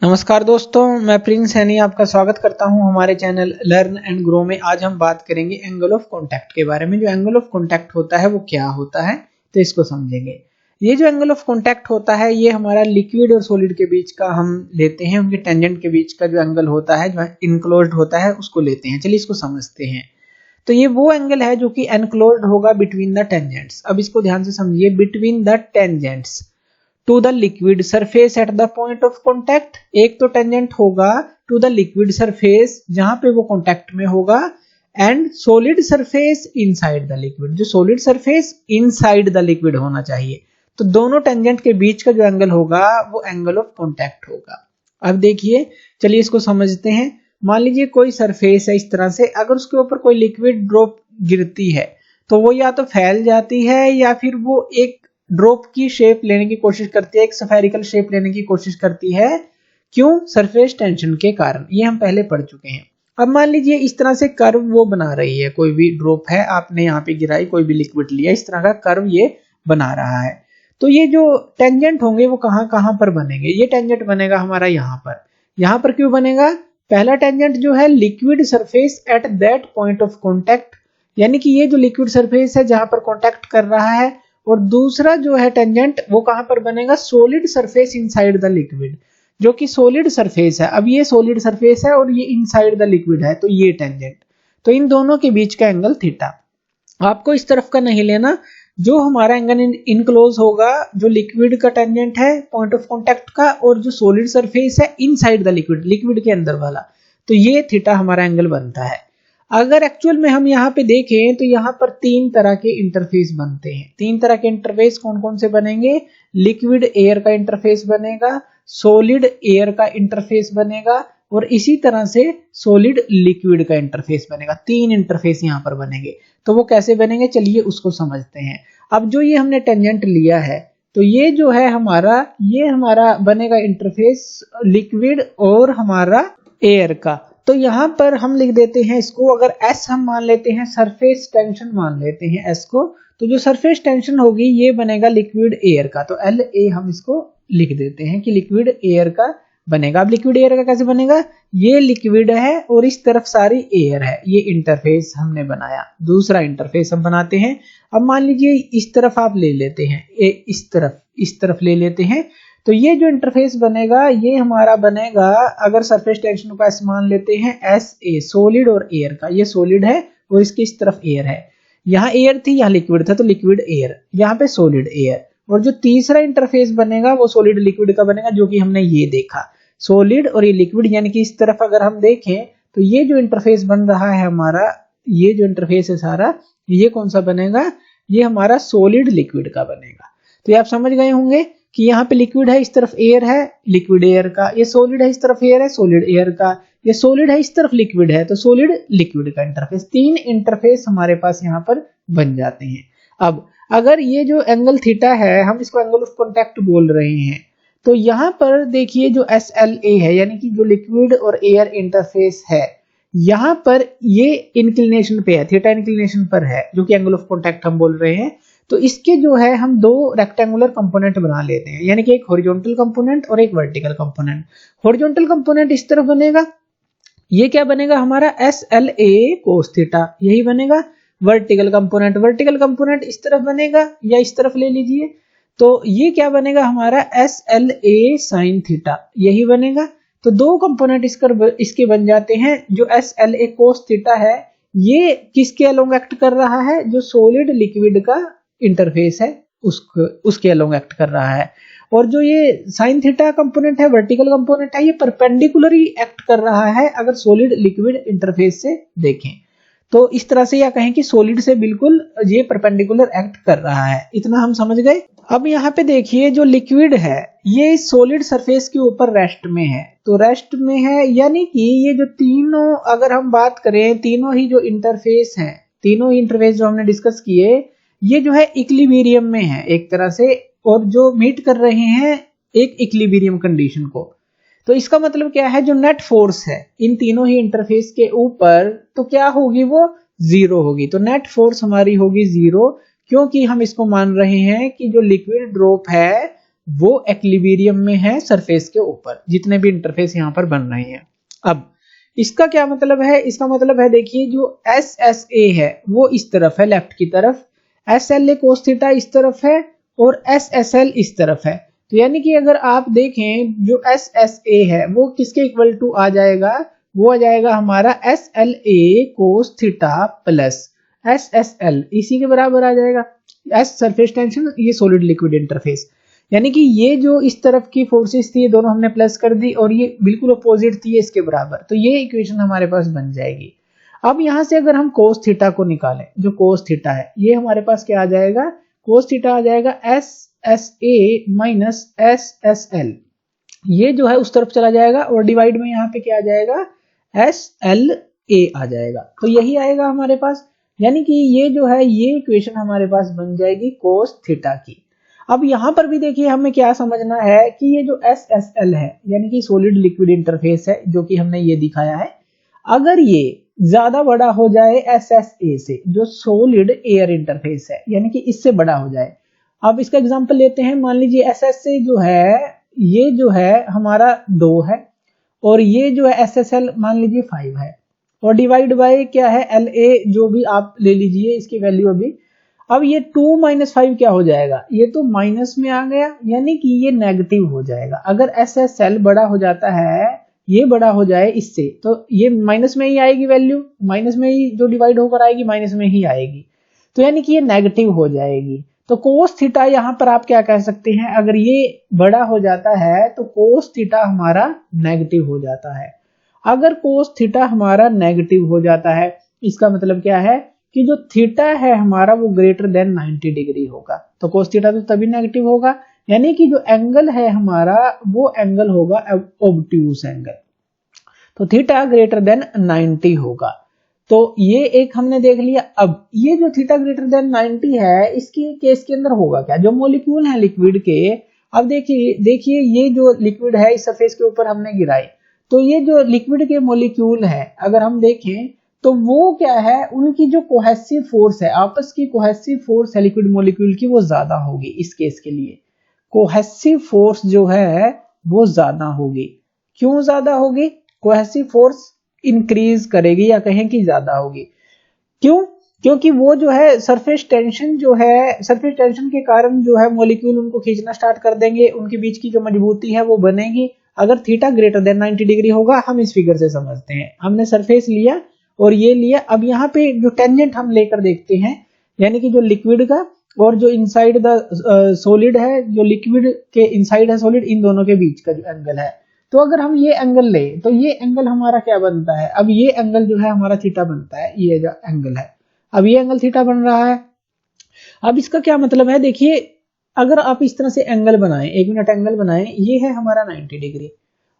नमस्कार दोस्तों, मैं प्रिंस सैनी आपका स्वागत करता हूं हमारे चैनल लर्न एंड ग्रो में। आज हम बात करेंगे एंगल ऑफ कांटेक्ट के बारे में। जो एंगल ऑफ कांटेक्ट होता है वो क्या होता है, तो इसको समझेंगे। ये जो एंगल ऑफ कांटेक्ट होता है ये हमारा लिक्विड और सॉलिड के बीच का हम लेते हैं, उनके टेंजेंट के बीच का जो एंगल होता है, जो इनक्लोज्ड होता है, उसको लेते हैं। चलिए इसको समझते हैं। तो ये वो एंगल है जो कि एनक्लोज्ड होगा बिटवीन द टेंजेंट्स। अब इसको ध्यान से समझिए, between the tangents to the liquid surface at the point of contact. एक तो टेंजेंट होगा टू द लिक्विड सरफेस जहां पे वो कॉन्टैक्ट में होगा, and solid surface inside the liquid, जो solid surface inside the liquid होना चाहिए। तो दोनों टेंजेंट के बीच का जो एंगल होगा वो एंगल ऑफ कॉन्टैक्ट होगा। अब देखिए, चलिए इसको समझते हैं। मान लीजिए कोई सरफेस है इस तरह से, अगर उसके ऊपर कोई लिक्विड ड्रॉप गिरती है तो वो या तो फैल जाती है या फिर वो एक ड्रॉप की शेप लेने की कोशिश करती है, एक स्फेरिकल शेप लेने की कोशिश करती है। क्यों? सरफेस टेंशन के कारण। ये हम पहले पढ़ चुके हैं। अब मान लीजिए इस तरह से कर्व वो बना रही है, कोई भी ड्रॉप है, आपने यहाँ पे गिराई, कोई भी लिक्विड लिया, इस तरह का कर्व ये बना रहा है। तो ये जो टेंजेंट होंगे वो कहाँ कहाँ पर बनेंगे? ये टेंजेंट बनेगा हमारा यहाँ पर। यहाँ पर क्यों बनेगा? पहला टेंजेंट जो है liquid surface at that point of contact, यानी कि ये जो लिक्विड सरफेस है जहां पर कॉन्टैक्ट कर रहा है। और दूसरा जो है टेंजेंट वो कहां पर बनेगा? Solid surface inside the liquid, जो कि सॉलिड सरफेस है। अब ये सॉलिड सरफेस है और ये इनसाइड द लिक्विड है, तो ये टेंजेंट। तो इन दोनों के बीच का एंगल थीटा। आपको इस तरफ का नहीं लेना। जो हमारा एंगल इनक्लोज होगा, जो लिक्विड का टेंजेंट है पॉइंट ऑफ कॉन्टैक्ट का, और जो सॉलिड सरफेस है इनसाइड द लिक्विड, लिक्विड के अंदर वाला, तो ये थीटा हमारा एंगल बनता है। अगर एक्चुअल में हम यहाँ पे देखें तो यहाँ पर तीन तरह के इंटरफेस बनते हैं। तीन तरह के इंटरफेस कौन कौन से बनेंगे? लिक्विड एयर का इंटरफेस बनेगा, सॉलिड एयर का इंटरफेस बनेगा, और इसी तरह से सॉलिड लिक्विड का इंटरफेस बनेगा। तीन इंटरफेस यहाँ पर बनेंगे। तो वो कैसे बनेंगे, चलिए उसको समझते हैं। अब जो ये हमने टेंजेंट लिया है, तो ये जो है ये हमारा बनेगा इंटरफेस लिक्विड और हमारा एयर का। तो यहां पर हम लिख देते हैं इसको, अगर S हम मान लेते हैं, सरफेस टेंशन मान लेते हैं S को, तो जो सरफेस टेंशन होगी ये बनेगा लिक्विड एयर का। तो LA हम इसको लिख देते हैं कि लिक्विड एयर का बनेगा। अब लिक्विड एयर का कैसे बनेगा? ये लिक्विड है और इस तरफ सारी एयर है। ये इंटरफेस हमने बनाया। दूसरा इंटरफेस हम बनाते हैं। अब मान लीजिए इस तरफ आप ले लेते हैं, इस तरफ ले लेते हैं। तो ये जो इंटरफेस बनेगा ये हमारा बनेगा, अगर सरफेस टेंशन का S मान लेते हैं SA, सॉलिड और एयर का। ये सॉलिड है और इसकी इस तरफ एयर है। यहाँ एयर थी, यहाँ लिक्विड था, तो लिक्विड एयर, यहाँ पे सॉलिड एयर। और जो तीसरा इंटरफेस बनेगा वो सॉलिड लिक्विड का बनेगा, जो कि हमने ये देखा, सॉलिड और ये लिक्विड। यानी कि इस तरफ अगर हम देखें तो ये जो इंटरफेस बन रहा है हमारा, ये जो इंटरफेस है सारा, ये कौन सा बनेगा? ये हमारा सॉलिड लिक्विड का बनेगा। तो ये आप समझ गए होंगे कि यहाँ पे लिक्विड है, इस तरफ एयर है, लिक्विड एयर का। ये सॉलिड है, इस तरफ एयर है, सॉलिड एयर का। ये सॉलिड है, इस तरफ लिक्विड है, तो सॉलिड लिक्विड का इंटरफेस। तीन इंटरफेस हमारे पास यहाँ पर बन जाते हैं। अब अगर ये जो एंगल थीटा है, हम इसको एंगल ऑफ कॉन्टैक्ट बोल रहे हैं, तो यहाँ पर देखिए जो SLA है, यानी कि जो लिक्विड और एयर इंटरफेस है, यहाँ पर ये इंक्लिनेशन पे है, थीटा इंक्लिनेशन पर है, जो कि एंगल ऑफ कॉन्टैक्ट हम बोल रहे हैं। तो इसके जो है हम दो रेक्टेंगुलर कंपोनेंट बना लेते हैं, यानी कि एक हॉरिजॉन्टल कंपोनेंट और एक वर्टिकल कंपोनेंट। हॉरिजॉन्टल कंपोनेंट इस तरफ बनेगा, ये क्या बनेगा हमारा? SLA cos थीटा, यही बनेगा। वर्टिकल कंपोनेंट इस तरफ बनेगा, या इस तरफ ले लीजिए, तो ये क्या बनेगा हमारा? SLA sin थीटा, यही बनेगा। तो दो कंपोनेंट इसके बन जाते हैं। जो SLA cos थीटा है ये किसके अलोंग एक्ट कर रहा है? जो सॉलिड लिक्विड का इंटरफेस है उसके अलोंग एक्ट कर रहा है। और जो ये साइन थीटा कंपोनेंट है, वर्टिकल कंपोनेंट है, ये परपेंडिकुलरली एक्ट कर रहा है अगर सॉलिड लिक्विड इंटरफेस से देखें। तो इस तरह से या कहें कि सॉलिड से बिल्कुल ये परपेंडिकुलर एक्ट कर रहा है। इतना हम समझ गए। अब यहाँ पे देखिए जो लिक्विड है ये सॉलिड सरफेस के ऊपर रेस्ट में है, तो रेस्ट में है, यानी कि ये जो तीनों, अगर हम बात करें, तीनों ही जो इंटरफेस हैं, तीनों ही इंटरफेस जो हमने डिस्कस किए, ये जो है इक्विलिब्रियम में है एक तरह से, और जो मीट कर रहे हैं एक इक्विलिब्रियम कंडीशन को। तो इसका मतलब क्या है? जो नेट फोर्स है इन तीनों ही इंटरफेस के ऊपर, तो क्या होगी? वो जीरो होगी। तो नेट फोर्स हमारी होगी जीरो, क्योंकि हम इसको मान रहे हैं कि जो लिक्विड ड्रॉप है वो एक्लिबेरियम में है सरफेस के ऊपर, जितने भी इंटरफेस यहाँ पर बन रहे हैं। अब इसका क्या मतलब है, इसका मतलब है देखिए जो SSA है वो इस तरफ है लेफ्ट की तरफ, SLA cos थीटा इस तरफ है और SSL इस तरफ है। तो यानी कि अगर आप देखें जो SSA है वो किसके इक्वल टू आ जाएगा, वो आ जाएगा हमारा SLA cos theta plus SSL, इसी के बराबर आ जाएगा। S सरफेस टेंशन, ये सॉलिड लिक्विड इंटरफेस, यानी कि ये जो इस तरफ की फोर्सेस थी ये दोनों हमने प्लस कर दी और ये बिल्कुल अपोजिट थी इसके बराबर, तो ये इक्वेशन हमारे पास बन जाएगी। अब यहां से अगर हम कोस थीटा को निकालें, जो कोस थीटा है ये हमारे पास क्या आ जाएगा, कोस थीटा आ जाएगा SSA माइनस SSL, ये जो है उस तरफ चला जाएगा और डिवाइड में यहाँ पे क्या आ जाएगा SLA आ जाएगा, तो यही आएगा हमारे पास। यानी कि ये जो है ये इक्वेशन हमारे पास बन जाएगी कोस थीटा की। अब यहां पर भी देखिए हमें क्या समझना है कि ये जो SSL है यानी कि सॉलिड लिक्विड इंटरफेस है जो कि हमने ये दिखाया है, अगर ये ज्यादा बड़ा हो जाए SSA से जो सॉलिड एयर इंटरफेस है यानी कि इससे बड़ा हो जाए। अब इसका एग्जांपल लेते हैं, मान लीजिए SSA जो है ये जो है हमारा 2 है और ये जो है SSL मान लीजिए 5 है और डिवाइड बाय क्या है LA, जो भी आप ले लीजिए इसकी वैल्यू अभी। अब ये 2 माइनस 5 क्या हो जाएगा, ये तो माइनस में आ गया यानी कि ये नेगेटिव हो जाएगा। अगर SSL बड़ा हो जाता है, ये बड़ा हो जाए इससे, तो ये माइनस में ही आएगी वैल्यू, माइनस में ही जो डिवाइड होकर आएगी माइनस में ही आएगी, तो यानी कि ये नेगेटिव हो जाएगी। तो कोस थीटा यहाँ पर आप क्या कह सकते हैं, अगर ये बड़ा हो जाता है तो कोस थीटा हमारा नेगेटिव हो जाता है। अगर कोस थीटा हमारा नेगेटिव हो जाता है इसका मतलब क्या है कि जो थीटा है हमारा वो ग्रेटर देन 90 डिग्री होगा, तो कोस थीटा तो तभी नेगेटिव होगा, यानी कि जो एंगल है हमारा वो एंगल होगा ऑब्ट्यूस एंगल, तो थीटा ग्रेटर देन 90 होगा। तो ये एक हमने देख लिया। अब ये जो थीटा ग्रेटर देन 90 है इसके केस के अंदर होगा क्या, जो मॉलिक्यूल है लिक्विड के, अब देखिए ये जो लिक्विड है इस सरफेस के ऊपर हमने गिराई, तो ये जो लिक्विड के मॉलिक्यूल है अगर हम देखें तो वो क्या है, उनकी जो कोहेसिव फोर्स है, आपस की कोहेसिव फोर्स है लिक्विड मॉलिक्यूल की वो ज्यादा होगी। इस केस के लिए कोहेसिव फोर्स जो है वो ज्यादा होगी। क्यों ज्यादा होगी, कोहेसिव फोर्स इंक्रीज करेगी या कहें कि ज्यादा होगी। क्यों, क्योंकि वो जो है सरफेस टेंशन जो है, सरफेस टेंशन के कारण जो है मॉलिक्यूल उनको खींचना स्टार्ट कर देंगे, उनके बीच की जो मजबूती है वो बनेगी। अगर थीटा ग्रेटर देन 90 डिग्री होगा, हम इस फिगर से समझते हैं, हमने सरफेस लिया और ये लिया। अब यहाँ पे जो टेंजेंट हम लेकर देखते हैं, यानी कि जो लिक्विड का और जो इनसाइड द सॉलिड है, जो लिक्विड के इनसाइड है सॉलिड, इन दोनों के बीच का जो एंगल है, तो अगर हम ये एंगल ले तो ये एंगल हमारा क्या बनता है, अब ये एंगल जो है हमारा थीटा बनता है, ये जो एंगल है, अब ये एंगल थीटा बन रहा है। अब इसका क्या मतलब है, देखिए अगर आप इस तरह से एंगल बनाएं, 1 मिनट एंगल बनाएं, ये है हमारा 90 डिग्री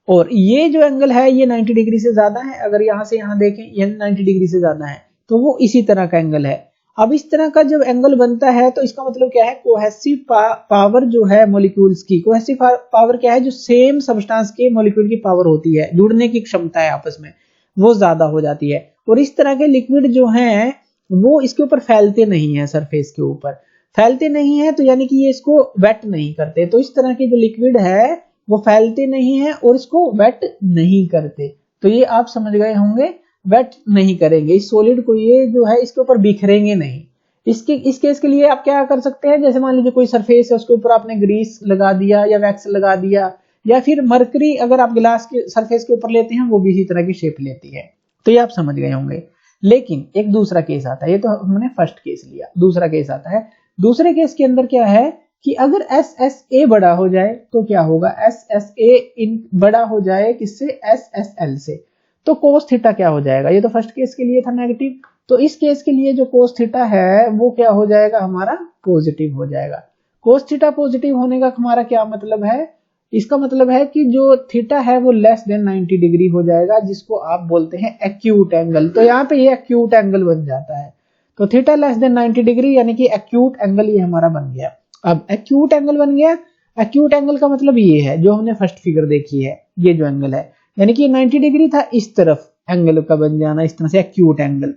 और ये जो एंगल है ये 90 डिग्री से ज्यादा है। अगर यहां से यहां देखें ये 90 डिग्री से ज्यादा है, तो वो इसी तरह का एंगल है। अब इस तरह का जब एंगल बनता है तो इसका मतलब क्या है, कोहेसिव पावर जो है मॉलिक्यूल्स की, कोहेसिव पावर क्या है, जो सेम सब्सटेंस के मॉलिक्यूल की पावर होती है, जुड़ने की क्षमता है आपस में, वो ज्यादा हो जाती है। और इस तरह के लिक्विड जो हैं वो इसके ऊपर फैलते नहीं है, सरफेस के ऊपर फैलते नहीं है, तो यानी कि ये इसको वेट नहीं करते। तो इस तरह के जो लिक्विड है वो फैलते नहीं है और इसको वेट नहीं करते, तो ये आप समझ गए होंगे, वेट नहीं करेंगे इस सॉलिड को, ये जो है इसके ऊपर बिखरेंगे नहीं। इस केस के लिए आप क्या कर सकते हैं, जैसे मान लीजिए कोई सरफेस है उसके ऊपर आपने ग्रीस लगा दिया या वैक्स लगा दिया, या फिर मरकरी अगर आप गिलास के सरफेस के ऊपर लेते हैं वो भी इसी तरह की शेप लेती है, तो ये आप समझ गए होंगे। लेकिन एक दूसरा केस आता है, ये तो हमने फर्स्ट केस लिया, दूसरा केस आता है। दूसरे केस के अंदर क्या है कि अगर SSA बड़ा हो जाए तो क्या होगा, SSA बड़ा हो जाए किससे, SSL से, तो कोस थीटा क्या हो जाएगा, ये तो फर्स्ट केस के लिए था नेगेटिव, तो इस केस के लिए जो कोस थीटा है वो क्या हो जाएगा हमारा, पॉजिटिव हो जाएगा। कोस थीटा पॉजिटिव होने का हमारा क्या मतलब है, इसका मतलब है कि जो थीटा है वो लेस देन 90 डिग्री हो जाएगा, जिसको आप बोलते हैं एक्यूट एंगल। तो यहाँ पे ये एक्यूट एंगल बन जाता है, तो थीटा लेस देन 90 डिग्री यानी कि एक्यूट एंगल ये हमारा बन गया। अब एक्यूट एंगल बन गया, एक्यूट एंगल का मतलब ये है जो हमने फर्स्ट फिगर देखी है, ये जो एंगल है यानी कि 90 डिग्री था, इस तरफ एंगल का बन जाना इस तरह से एक्यूट एंगल।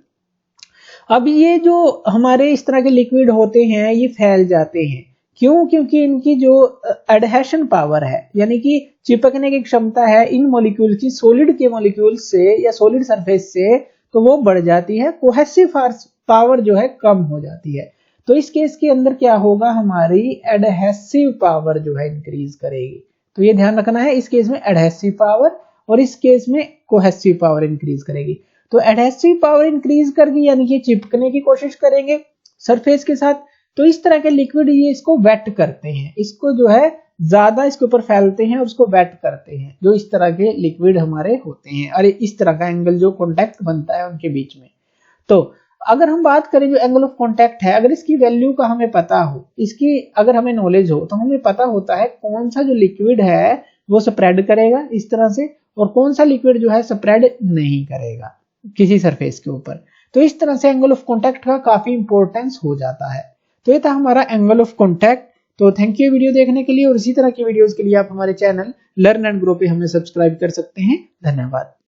अब ये जो हमारे इस तरह के लिक्विड होते हैं ये फैल जाते हैं, क्यों? क्योंकि इनकी जो एडहेशन पावर है, यानी कि चिपकने की क्षमता है इन मॉलिक्यूल की सॉलिड के मॉलिक्यूल से या सॉलिड सरफेस से, तो वो बढ़ जाती है। कोहेसिव पावर जो है कम हो जाती है। तो इस केस के अंदर क्या होगा, हमारी एडहेसिव पावर जो है इंक्रीज करेगी। तो ये ध्यान रखना है, इस केस में एडहेसिव पावर और इस केस में कोहेसिव पावर इंक्रीज करेगी। तो एडहेसिव पावर इंक्रीज करके यानी कि चिपकने की कोशिश करेंगे सरफेस के साथ। तो इस तरह के लिक्विड ये इसको वेट करते हैं, इसको जो है ज्यादा इसके ऊपर फैलते हैं और उसको वेट करते हैं, जो इस तरह के लिक्विड हमारे होते हैं। और इस तरह का एंगल जो कॉन्टैक्ट बनता है उनके बीच में। तो अगर हम बात करें जो एंगल ऑफ कॉन्टैक्ट है, अगर इसकी वैल्यू का हमें पता हो, इसकी अगर हमें नॉलेज हो, तो हमें पता होता है कौन सा जो लिक्विड है वो स्प्रेड करेगा इस तरह से, और कौन सा लिक्विड जो है स्प्रेड नहीं करेगा किसी सरफेस के ऊपर। तो इस तरह से एंगल ऑफ कॉन्टैक्ट का काफी इंपॉर्टेंस हो जाता है। तो ये था हमारा एंगल ऑफ कॉन्टैक्ट। तो थैंक यू वीडियो देखने के लिए, और इसी तरह की वीडियोस के लिए आप हमारे चैनल लर्न एंड ग्रो पे हमें सब्सक्राइब कर सकते हैं। धन्यवाद।